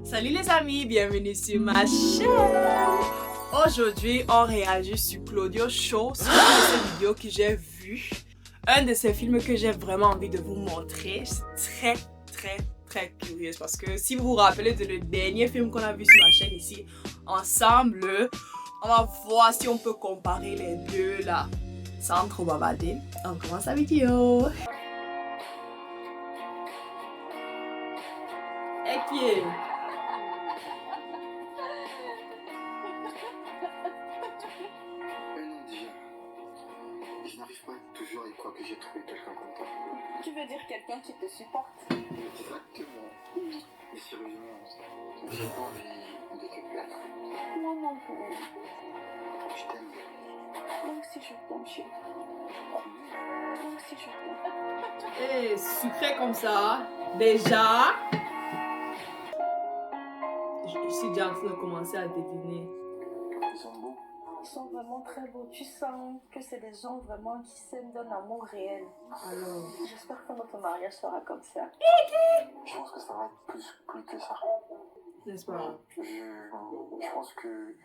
Salut les amis, bienvenue sur ma chaîne. Aujourd'hui, on réagit sur Claudio Show, sur une de ces vidéos que j'ai vues. Un de ces films que j'ai vraiment envie de vous montrer. Je suis très curieuse parce que si vous vous rappelez de le dernier film qu'on a vu sur ma chaîne ici, ensemble, on va voir si on peut comparer les deux là. Sans trop bavarder, on commence la vidéo. Et qui est? Je n'arrive pas toujours à y croire que j'ai trouvé quelqu'un comme toi. Tu veux dire quelqu'un qui te supporte? Exactement. Mais sérieusement, j'ai pas envie de te plaindre. Moi non plus. Je t'aime. Moi aussi je t'aime, chérie. Moi aussi je t'aime. Eh, sucré comme ça, déjà. Je suis déjà en train de commencer à deviner. Ils sont beaux. Ils sont vraiment très beaux. Tu sens que c'est des gens vraiment qui s'aiment d'un amour réel. Alors, J'espère que notre mariage sera comme ça. Je pense que ça va être plus que ça. n'est-ce pas? Je pense que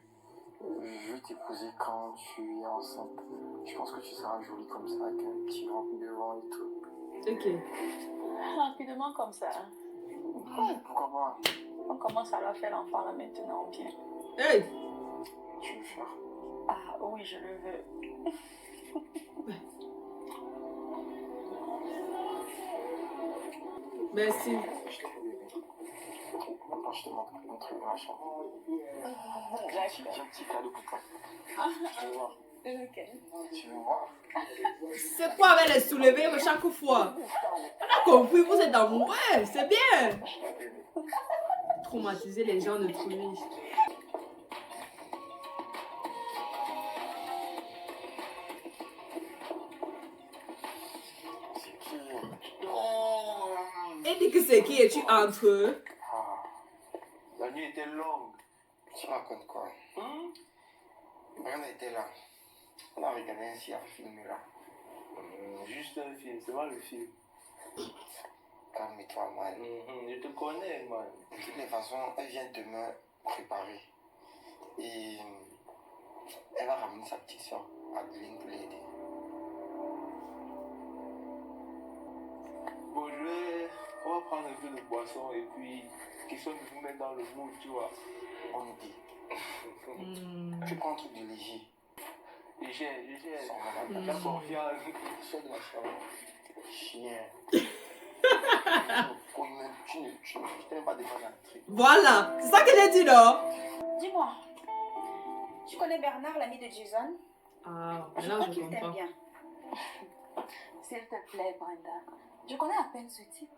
je vais t'épouser quand tu es enceinte. Je pense que tu seras jolie comme ça, avec un petit ventre devant et tout. Ok. Rapidement comme ça. Pourquoi pas? On commence à leur faire l'enfant là maintenant, bien. Hey! Tu veux le faire? Ah oui, je le veux. Merci. Je t'aime, bébé. Maintenant, je te montre un truc dans la chambre. J'ai un petit cadeau pour toi. Tu veux voir? Lequel? Tu veux voir? C'est quoi avec les soulevés chaque fois? On a compris, vous êtes amoureux, c'est bien. Traumatiser les gens de trouver. C'est qui? Et dis que c'est qui es-tu entre eux? Ah, La nuit était longue. tu racontes quoi? Rien était là. On a regardé un film là. Juste un film, c'est pas le film. Calme-toi, man. Je te connais, man. De toutes les façons, elle vient de me préparer. Et elle va ramener sa petite soeur, Adeline, pour l'aider. Bon, on va prendre un peu de boisson et puis, question de vous mettre dans le mood, tu vois. On dit. Tu prends un truc de léger. J'ai. Sans malade. T'as confiance. Sors de la chambre. Chien. Tu t'es même pas défendu un truc. Voilà, c'est ça que j'ai dit là. Dis-moi, tu connais Bernard, l'ami de Jason? Ah, Je là crois je qu'il t'aime comprends. bien. S'il te plaît, Brenda. Je connais à peine ce type.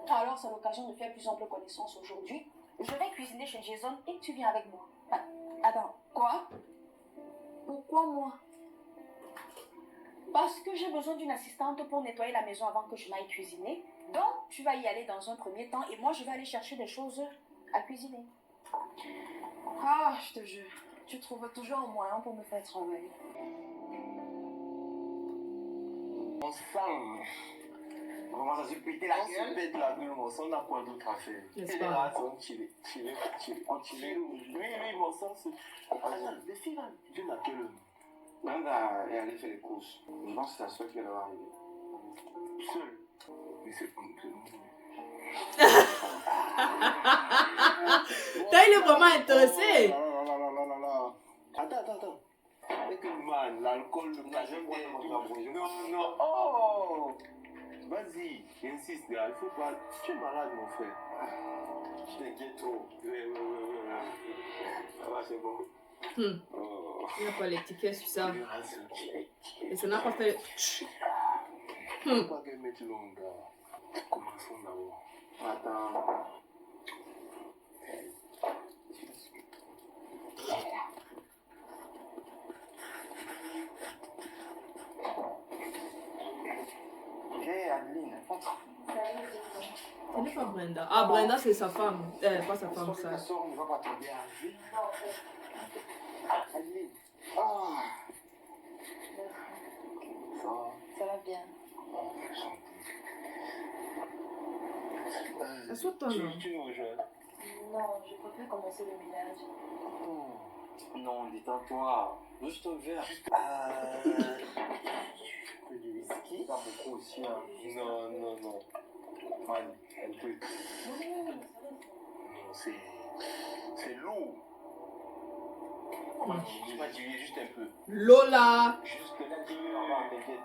Alors, c'est l'occasion de faire plus ample connaissance aujourd'hui. Je vais cuisiner chez Jason et tu viens avec moi. Ah, attends, quoi? Pourquoi moi? Parce que j'ai besoin d'une assistante pour nettoyer la maison avant que je n'aille cuisiner. Donc, tu vas y aller dans un premier temps et moi, je vais aller chercher des choses à cuisiner. Ah, je te jure, tu trouves toujours un moyen pour me faire travailler. On sent. On commence à se péter la gueule. On se pète la gueule, mon sang, on a quoi d'autre à faire? N'est-ce Et pas? les rats sont chillés. On chillé. Oui, mon sang, c'est. Attends, les filles là, viennent à quelle heure? Brenda est allée faire les courses. Je pense que c'est la seule qui va arriver. Seule. Mais c'est pas T'as il est vraiment intéressé. Attends. Avec une man, l'alcool, le cachet, non. Oh! Vas-y, insiste, là, il faut pas. Tu es malade, mon frère. Je t'inquiète trop. Ouais. Ça va, c'est bon. Oh. Il n'y a pas les tickets sur ça. Les rats sont chillés. Et ça n'a pas fait. Faut pas qu'elle mette longue. Commençons d'abord. Attends. Hé, Adeline, entre. Ce n'est pas Brenda. Ah, Brenda, c'est sa femme. Pas sa femme, ça. Ta soeur ne va pas tomber à vie. Adeline. Ah. Ça va? Ça va bien. Assois-toi, non. Tu me rejoins? Non, je préfère commencer le ménage. Non, détends-toi. Juste un verre. Du whisky. Pas beaucoup aussi, hein. Non, non, non. Man, un peu. Non, c'est lourd. Tu vas diluer juste un peu. Lola! Juste là, dis-lui, on va, t'inquiète.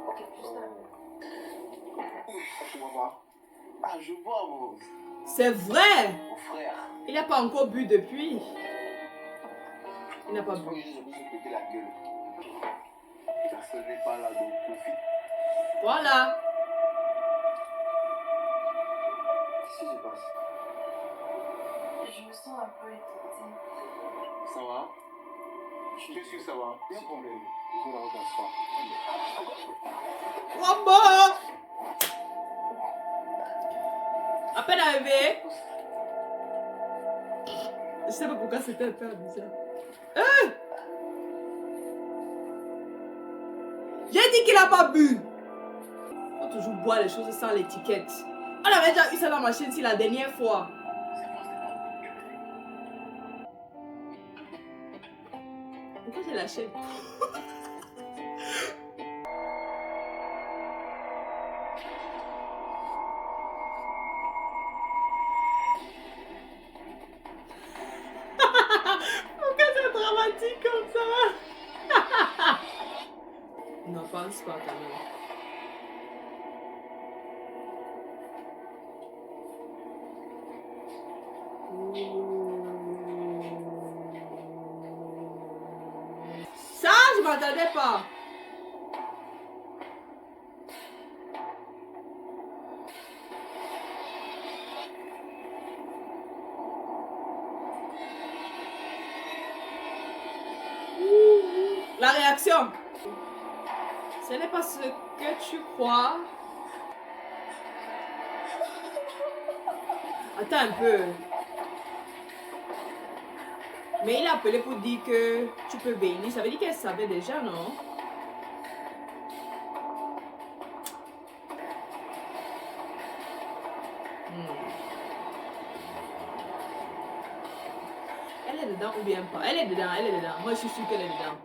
Ok, juste un Tu vas voir. Ah, je vois, C'est vrai! mon frère. Il n'a pas encore bu depuis. Il n'a pas Je peux bu. juste vous péter la gueule. Personne n'est pas là, donc profite. Voilà. Qu'est-ce qui se passe? Je me sens un peu étourdie. Ça va? Je suis sûr que ça va. Pas de problème. Je vais la regarder. Maman! À peine arrivé. Je sais pas pourquoi c'était un peu bizarre. Hein? J'ai dit qu'il a pas bu. Il faut toujours boire les choses sans l'étiquette. On avait déjà eu ça dans ma chaîne si la dernière fois. Pourquoi j'ai la chaîne? Pourquoi c'est dramatique comme ça? Non, pense pas quand même. Ça, je m'attendais pas. La réaction. Ce n'est pas ce que tu crois. Attends un peu. Mais il a appelé pour dire que tu peux bénir. Ça veut dire qu'elle savait déjà, non? Elle est dedans ou bien pas? Elle est dedans, elle est dedans. Moi, je suis sûre qu'elle est dedans.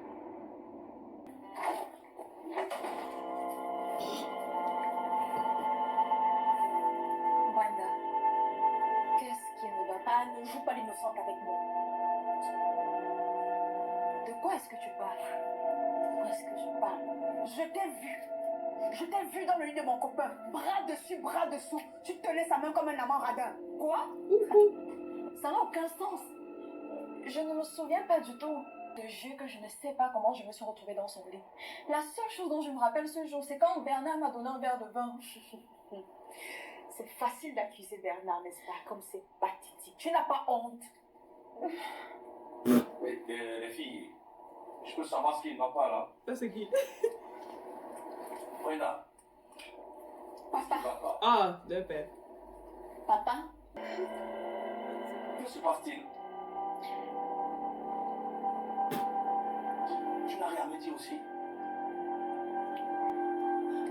Wanda, qu'est-ce qui ne va pas? Ne joue pas l'innocente avec moi. De quoi est-ce que tu parles? De quoi est-ce que tu parles? Je t'ai vu. Je t'ai vu dans le lit de mon copain. Bras dessus, bras dessous. Tu te laisses sa main comme un amant radin. Quoi? Ça n'a aucun sens. Je ne me souviens pas du tout. De Dieu que je ne sais pas comment je me suis retrouvée dans son lit. La seule chose dont je me rappelle ce jour, c'est quand Bernard m'a donné un verre de vin. C'est facile d'accuser Bernard, n'est-ce pas? Comme c'est pathétique. Tu n'as pas honte. Oui, les filles, je peux savoir ce qui ne va pas là. Ça, c'est qui? Brenda, Papa, va pas. Ah, le père. papa, Que se passe-t-il? Tu n'as rien à me dire aussi?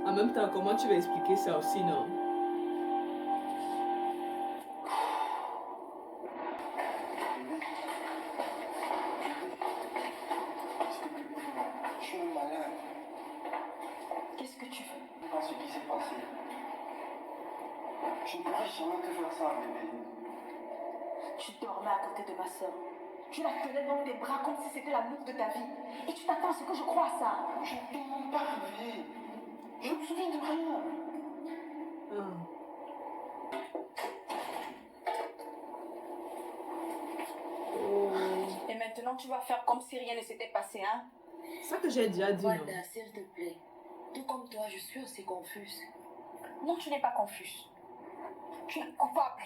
En même temps, comment tu vas expliquer ça aussi, non? Je suis malade. qu'est-ce que tu veux? Pas ce qui s'est passé. Je ne pourrais jamais te faire ça, bébé. Tu dormais à côté de ma soeur. Tu la tenais dans tes bras comme si c'était la loupe de ta vie. Et tu t'attends à ce que je croie à ça. Je ne t'ai même pas réveillé. Je ne me souviens de rien. Et maintenant, tu vas faire comme si rien ne s'était passé, hein? C'est ça que j'ai déjà dit, non? Wanda, s'il te plaît. Tout comme toi, je suis aussi confuse. Non, tu n'es pas confuse. Tu es coupable.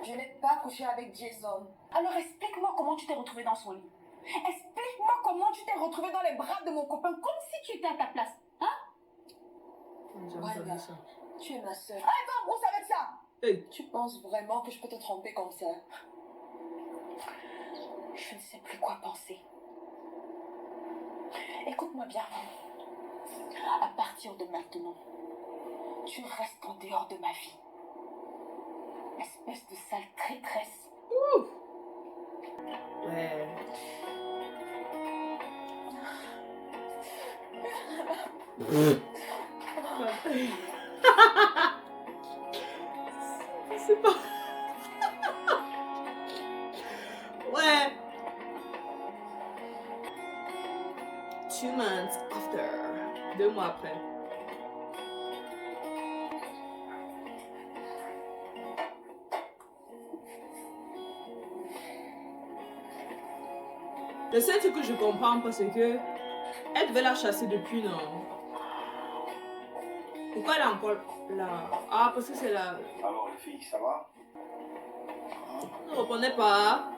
Je n'ai pas couché avec Jason. Alors explique-moi comment tu t'es retrouvée dans son lit. Explique-moi comment tu t'es retrouvée dans les bras de mon copain, comme si tu étais à ta place. Hein? J'ai Voilà. entendu ça. Tu es ma soeur. Allez, va en brousse avec ça! Hey. Tu penses vraiment que je peux te tromper comme ça? Je ne sais plus quoi penser. Écoute-moi bien. À partir de maintenant, Tu restes en dehors de ma vie. Espèce de sale traîtresse. Ouais. C'est pas... Ouais. 2 months after. 2 mois après. Le seul truc que je comprends pas, c'est que elle devait la chasser depuis, non? Pourquoi elle est encore là? Ah, parce que c'est là. Alors les filles, ça va? Je ne reconnais pas.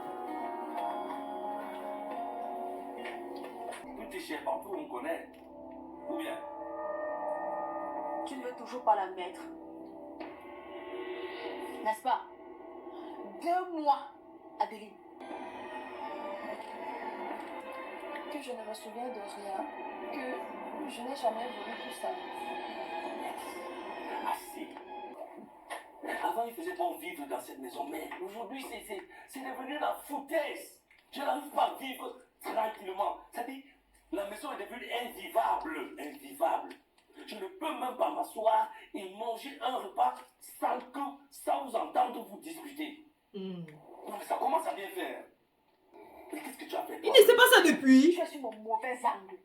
Tout est cher partout, on connaît. Ou bien? Tu ne veux toujours pas la mettre. N'est-ce pas? 2 mois, Adeline. Que je ne me souviens de rien, que je n'ai jamais voulu tout ça. Assez. Avant, il faisait bon vivre dans cette maison, mais aujourd'hui, c'est devenu la foutaise. Je n'arrive pas à vivre tranquillement. C'est-à-dire, la maison est devenue invivable. Invivable. Je ne peux même pas m'asseoir et manger un repas sans vous entendre vous discuter. Non, mais ça commence à bien faire. Mais qu'est-ce que tu as fait? Il ne sait pas ça depuis. Je suis mon mauvais angle.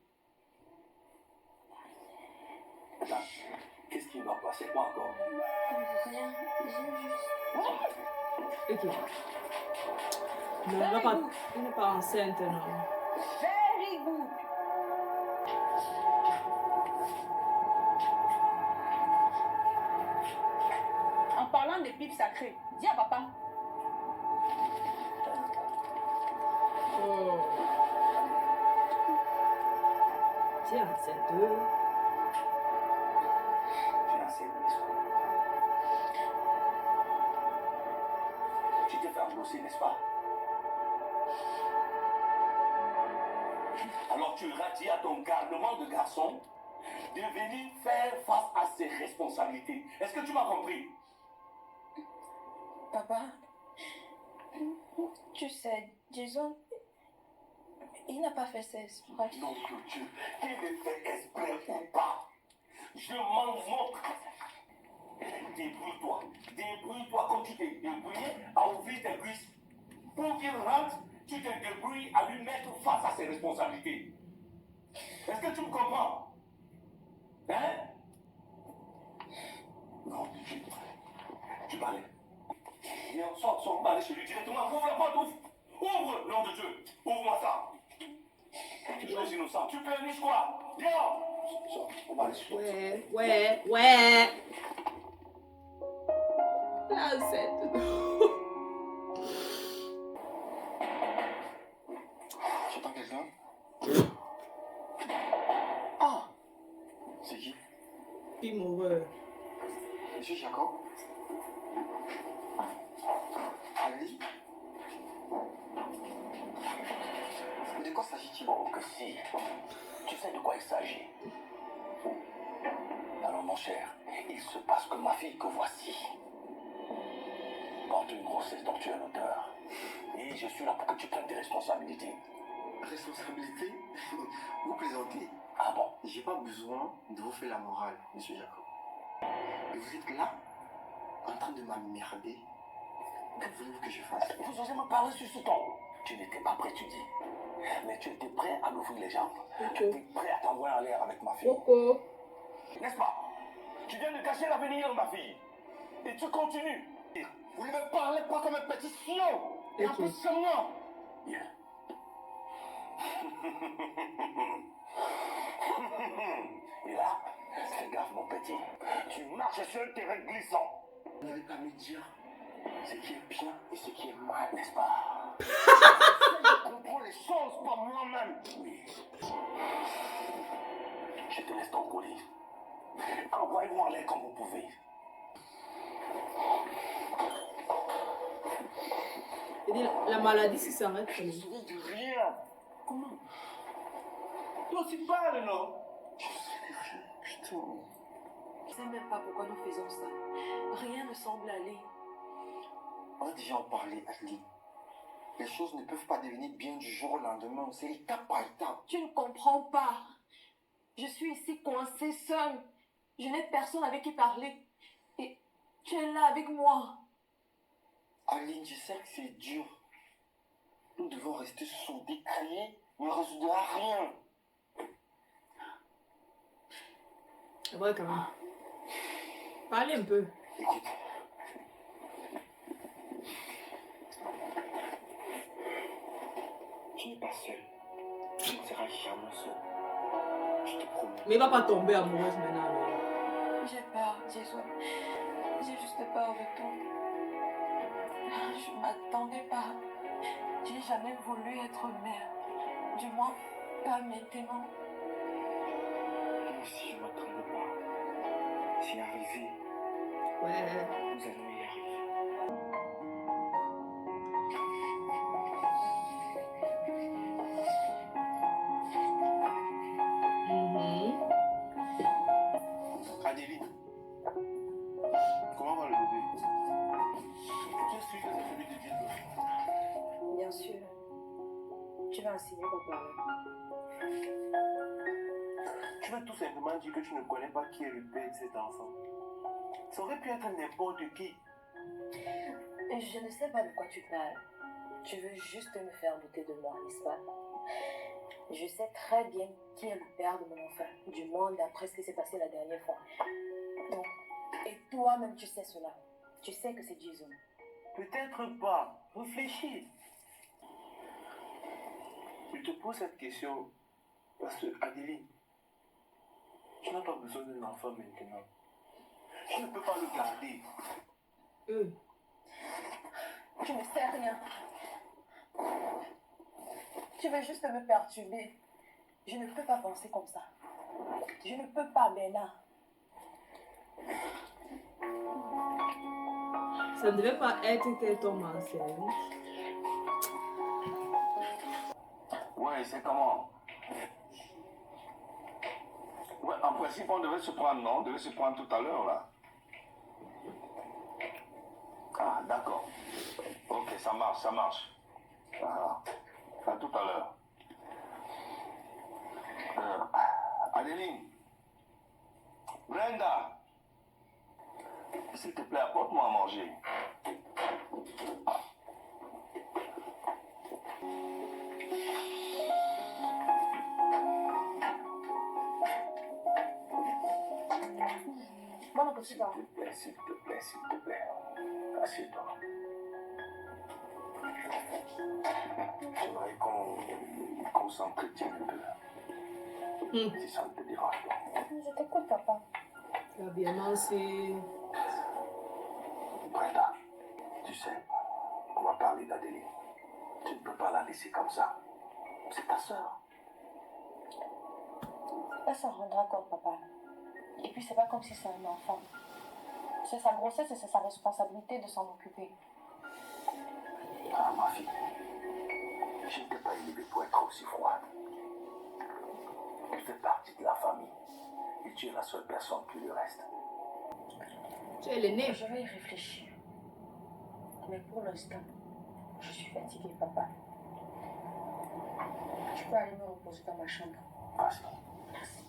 Attends, qu'est-ce qui ne va pas? C'est quoi encore? Rien, j'ai juste... Ok. Non, elle n'est pas enceinte, non. Very good. En parlant des pipes sacrées, dis à papa. Oh. Tiens, c'est 2. J'ai assez de l'histoire. Tu t'es fait embosser, n'est-ce pas? Alors tu auras dit à ton garnement de garçon de venir faire face à ses responsabilités. Est-ce que tu m'as compris? Papa, tu sais, Jason, il n'a pas fait ça exprès. Non, que Dieu, qu'il ait fait exprès ou pas, je m'en moque. Débrouille-toi, débrouille-toi comme tu t'es débrouillé à ouvrir tes cuisses. Pour qu'il rentre, tu te débrouilles à lui mettre face à ses responsabilités. Est-ce que tu me comprends? Hein? Non, tu vas aller. Viens, sors, on va aller chez lui directement. Ouvre la porte, ouvre. Ouvre, nom de Dieu. Ouvre-moi ça. Chose innocente. Tu pleurniches quoi? Viens. Sors, on va aller chez lui. Ouais. Là, c'est... J'entends quelqu'un? Ah! C'est qui? Amoureux. Monsieur Jacob? Ali? De quoi s'agit-il? Oh, que si. Tu sais de quoi il s'agit. Alors, mon cher, il se passe que ma fille que voici porte une grossesse dont tu es l'auteur. Et je suis là pour que tu prennes tes responsabilités. Responsabilité? Vous plaisantez? Ah bon? J'ai pas besoin de vous faire la morale, monsieur Jacob. Et vous êtes là, en train de m'emmerder. Que voulez-vous que je fasse? Vous osez me parler sur ce ton? Tu n'étais pas prêt, tu dis. Mais tu étais prêt à m'ouvrir les jambes. Tu étais prêt à t'envoyer en l'air avec ma fille. N'est-ce pas? Tu viens de cacher l'avenir de ma fille. Et tu continues. Vous ne me parlez pas comme un petit sion. Et en plus seulement. Bien. Et là, fais gaffe, mon petit. Tu marches sur un terrain glissant. Vous n'avez pas à me dire ce qui est bien et ce qui est mal, N'est-ce pas? je comprends les choses par moi-même. Oui. Je te laisse ton colis. Envoyez-moi en l'air comme vous pouvez. Il dit, la maladie, si ça s'arrête. Je ne me souviens de rien. Comment? Toi aussi parle, non? Je sais rien, putain. sais même pas pourquoi nous faisons ça. Rien ne semble aller. On a déjà en parlé, Adeline. Les choses ne peuvent pas devenir bien du jour au lendemain. C'est étape par étape. Tu ne comprends pas. Je suis ici coincée seule. Je n'ai personne avec qui parler. Et tu es là avec moi. Adeline, je sais que c'est dur. Nous devons rester soudés, crier, ne résoudra rien. C'est vrai quand même. Parlez un peu. Écoute. Tu n'es pas seule. Tu ne seras jamais seule. Je te promets. Mais il va pas tomber amoureuse maintenant. Mais... J'ai peur, Jason. J'ai juste peur de toi. Je m'attendais pas. J'ai jamais voulu être mère. Du moins, pas maintenant. Moi aussi, je ne m'attendais pas. C'est arrivé. Ouais. Nous allons y arriver. Adélie, comment va le bébé? Tu es sûr que c'est celui de Dieu? Bien sûr. Tu vas enseigner papa. Tu veux tout simplement dire que tu ne connais pas qui est le père de cet enfant. Ça aurait pu être n'importe qui. Je ne sais pas de quoi tu parles. Tu veux juste me faire douter de moi, n'est-ce pas? Je sais très bien qui est le père de mon enfant, du moins d'après ce qui s'est passé la dernière fois. Donc, et toi-même tu sais cela. Tu sais que c'est Jason. Peut-être pas. Réfléchis. Je te pose cette question parce que, Adélie, tu n'as pas besoin d'un enfant maintenant. Tu ne peux pas le garder. Tu ne sais rien. Tu veux juste me perturber. Je ne peux pas penser comme ça. Je ne peux pas, Bernard. Ça ne devait pas être qu'elle tombe enceinte. Ouais, c'est comment? Ouais, en principe, on devait se prendre, non? On devait se prendre tout à l'heure, là. Ah, d'accord. Ok, ça marche, ça marche. Ah, à tout à l'heure. Adeline. Brenda. S'il te plaît, apporte-moi à manger. Bon appétit, S'il te plaît, s'il te plaît, s'il te plaît. Assieds-toi. J'aimerais qu'on s'entretienne un peu. Si ça ne te dérange pas. Je t'écoute, papa. Tu as bien mangé. Brenda, tu sais, on va parler d'Adélie. Tu ne peux pas la laisser comme ça. C'est ta sœur. Elle s'en rendra compte, papa. Et puis, c'est pas comme si c'est un enfant. C'est sa grossesse et c'est sa responsabilité de s'en occuper. Ah, ma fille, je ne t'ai pas élevée pour être aussi froide. Elle fait partie de la famille. Et tu es la seule personne qui lui reste. Tu es l'aîné. Je vais y réfléchir. Mais pour l'instant, je suis fatiguée, papa. Je peux aller me reposer dans ma chambre. Vas-y. Merci.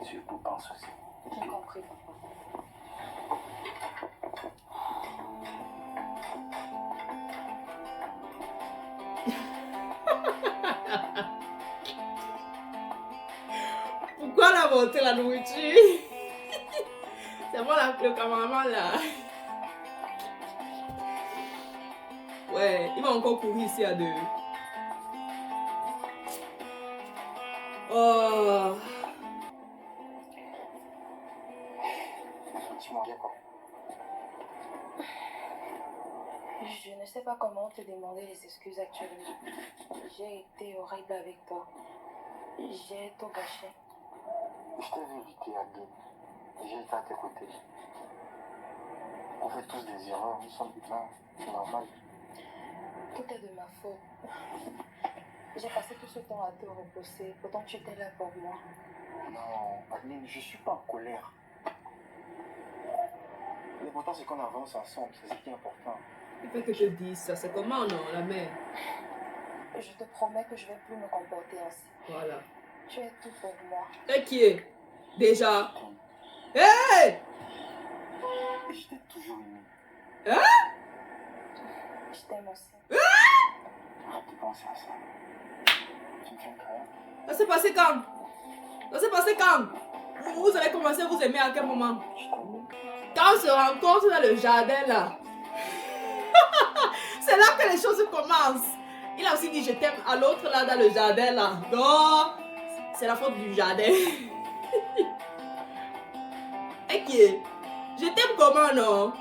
Surtout pense aussi. J'ai compris, papa. Pourquoi on a monté la nourriture? C'est moi le cameraman là. Ouais, il va encore courir ici à deux. Oh. Tu m'en viens pas. Je ne sais pas comment te demander les excuses actuellement. J'ai été horrible avec toi. J'ai tout gâché. Je t'ai vu éviter, Adeline. J'ai été à tes côtés. On fait tous des erreurs, nous sommes humains, c'est normal. Tout est de ma faute. J'ai passé tout ce temps à te repousser, pourtant tu étais là pour moi. Non, Adeline, je suis pas en colère. L'important, c'est qu'on avance ensemble. C'est ce qui est important. Il fait que je dise ça. C'est comment, non, la mère? Je te promets que je vais plus me comporter ainsi. Voilà. Tu es tout pour moi. Et qui est? Déjà. Hey! Et je t'ai toujours aimé. Hein? Je t'aime aussi. Arrête de penser à ça. Tu me fais un câlin. Ça s'est passé quand? Ça s'est passé quand? Vous avez commencé à vous aimer à quel moment? Quand on se rencontre dans le jardin là. C'est là que les choses commencent. Il a aussi dit je t'aime à l'autre là dans le jardin là. Donc, c'est la faute du jardin. Ok. Je t'aime comment non?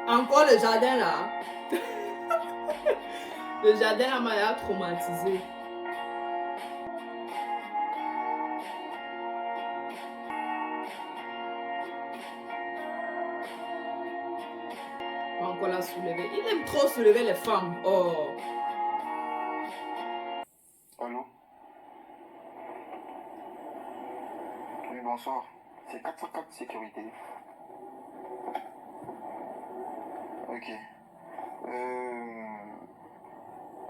Encore le jardin là. Le jardin là m'a traumatisé. Encore la soulever. Il aime trop soulever les femmes. Oh. Allô? Oui, bonsoir. C'est 404 sécurité. Ok.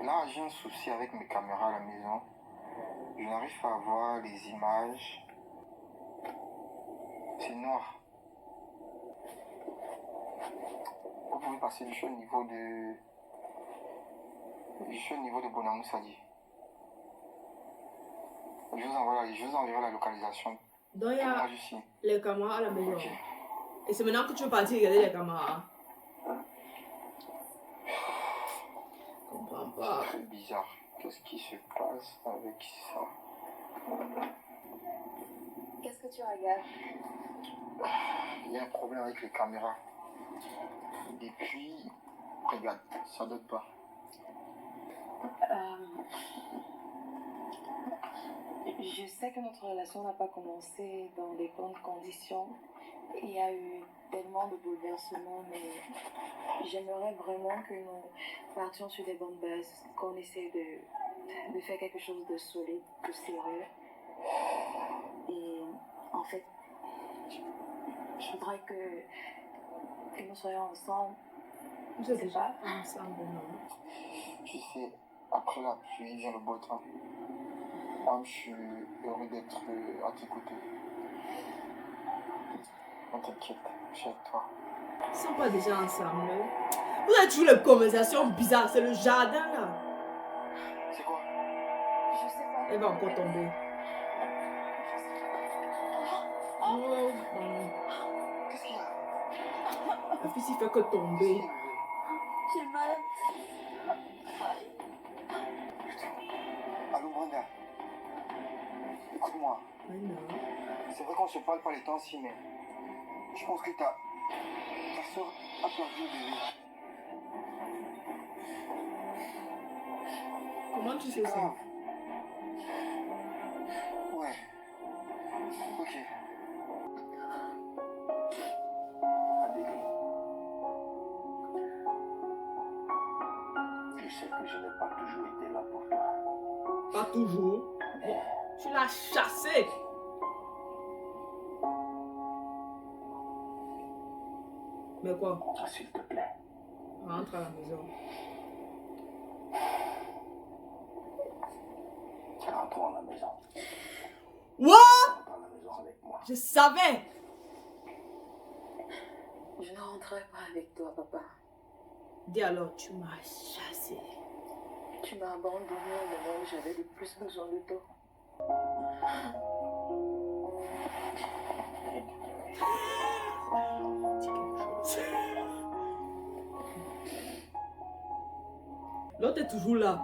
Là, j'ai un souci avec mes caméras à la maison. Je n'arrive pas à voir les images. C'est noir. Vous pouvez passer juste au niveau de... Juste au niveau de Bonamou Sadi. Je vous enverrai la localisation. Donc il y a Moi, je suis. les caméras à la maison. Ok. Et c'est maintenant que tu veux partir regarder les caméras. Je comprends pas. Très bizarre. Qu'est-ce qui se passe avec ça? Qu'est-ce que tu regardes? Il y a un problème avec les caméras. Depuis, regarde, ça donne pas. Je sais que notre relation n'a pas commencé dans les bonnes conditions. Il y a eu tellement de bouleversements, mais j'aimerais vraiment que nous partions sur des bonnes bases, qu'on essaie de faire quelque chose de solide, de sérieux. Et en fait, je voudrais que nous soyons ensemble. Vous êtes déjà ensemble, non? Tu sais, après la pluie vient le beau temps. Moi, je suis heureux d'être à tes côtés. Ne t'inquiète, je suis avec toi. Ils sont pas déjà ensemble. Vous avez toujours les conversations bizarres. C'est le jardin là. C'est quoi? Je sais pas. Elle va encore tomber. Oh, Qu'est-ce qu'il y a? la fille s'y fait que tomber. J'ai mal. Allô, Brenda. Écoute-moi. Mais non. C'est vrai qu'on se parle pas les temps-ci, mais je pense que ta soeur a perdu le bébé. Comment tu sais Grave. ça? Ouais. Ok. Adélie, je sais que je n'ai pas toujours été là pour toi. Pas toujours. Tu l'as chassé. Mais quoi? Rentre s'il te plaît. Rentre à la maison. Rentrons à la maison. What? Rentre à la maison avec moi. Je savais. Je ne rentrerai pas avec toi, papa. Dis alors, tu m'as chassé. Tu m'as abandonné au moment où j'avais le plus besoin de toi. Dis quelque chose. L'autre est toujours là.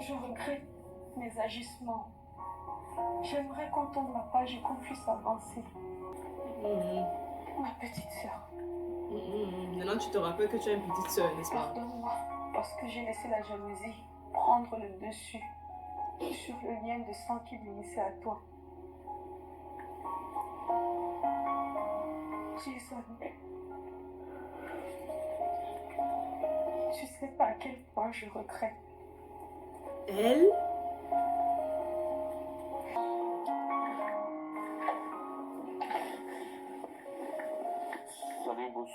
Je regrette mes agissements. J'aimerais qu'on tourne la page et qu'on puisse avancer. Ma petite sœur, Maintenant, tu te rappelles que tu as une petite soeur, n'est-ce pas? pardonne-moi parce que j'ai laissé la jalousie prendre le dessus sur le lien de sang qui m'unissait à toi. Jason, tu sais pas à quel point je regrette. Elle? Salut, boss.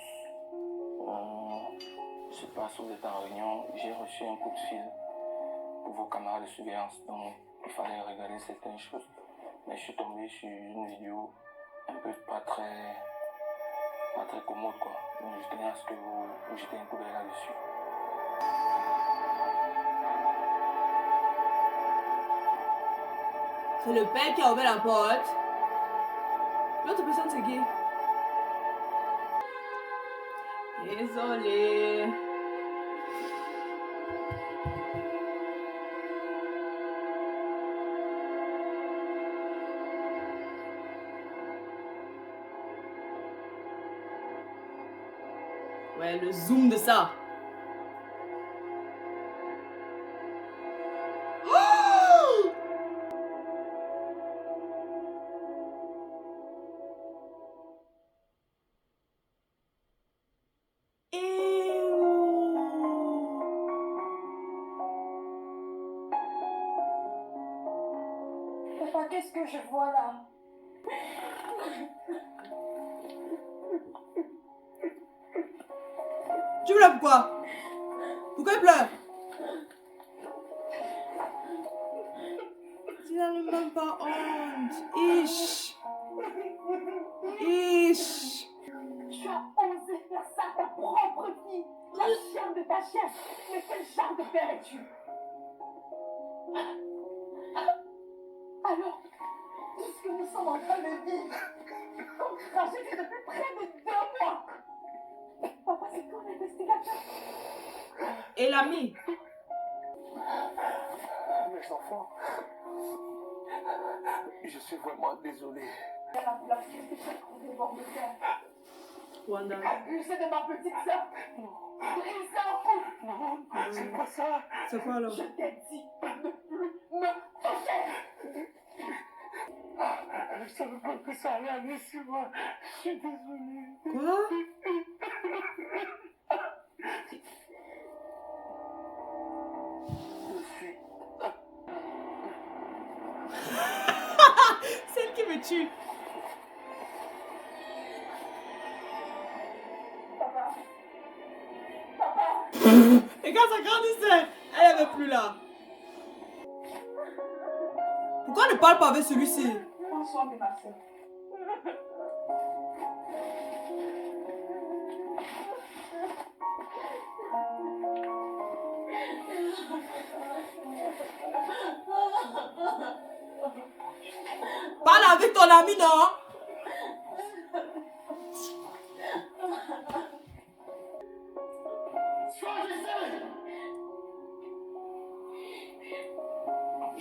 Je sais pas si vous êtes en réunion. J'ai reçu un coup de fil pour vos camarades de surveillance. Donc, il fallait regarder certaines choses. Mais je suis tombé sur une vidéo un peu pas très commode, quoi. Donc, je tenais à ce que vous jetez un coup d'œil là-dessus. C'est le père qui a ouvert la porte. L'autre personne, c'est qui? Désolé. Ouais, le zoom de ça. Oh! Papa, qu'est-ce que je vois là? Tu pleures pourquoi? Pourquoi il pleure? Tu n'as même pas honte. Ish. Ish. Tu as osé faire ça à ta propre fille, la chienne de ta chienne. Mais quel genre de père es-tu? Alors, tout ce que nous sommes en train de vivre, comme tragédie depuis près de 2 mois. Papa, c'est toi l'investigateur. Et l'ami? Mes enfants, je suis vraiment désolé. À la place, qu'est-ce que tu as trouvé bord de terre? Wanda. Abusé de ma petite sœur. Brisé en couple. Non, c'est pas ça. C'est quoi alors? Je t'ai dit de ne plus me toucher. Je savais pas que ça allait aller sur moi. Je suis désolé. Quoi? Celle qui me tue. Papa. Papa. Et quand ça grandissait, elle n'est plus là. Pourquoi on ne parle pas avec celui-ci? Prends soin de ma soeur. Parle avec ton ami, non?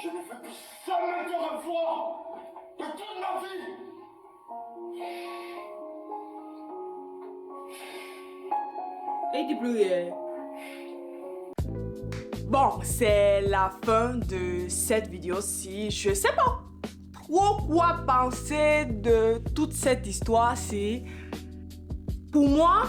Je ne veux plus jamais te revoir de toute ma vie. Et il dit plus rien. Bon, c'est la fin de cette vidéo-ci. Je sais pas trop quoi penser de toute cette histoire-ci. Pour moi,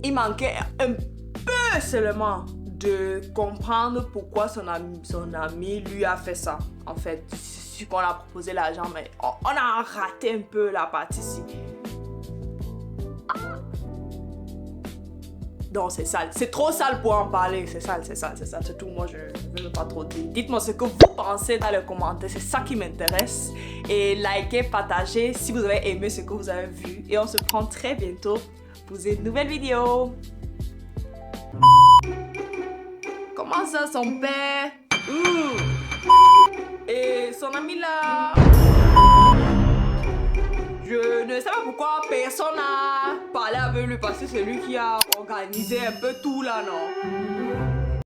il manquait un peu seulement de comprendre pourquoi son ami lui a fait ça. En fait, c'est qu'on a proposé l'argent, mais on a raté un peu la partie-ci. Non, c'est sale. C'est trop sale pour en parler. C'est sale. C'est tout. Moi, je ne veux pas trop dire. Dites-moi ce que vous pensez dans les commentaires. C'est ça qui m'intéresse. Et likez, partagez si vous avez aimé ce que vous avez vu. Et on se prend très bientôt pour une nouvelle vidéo. Comment ça, son père? Et son ami là? Je ne sais pas pourquoi personne n'a parlé avec lui parce que c'est lui qui a organisé un peu tout là, non?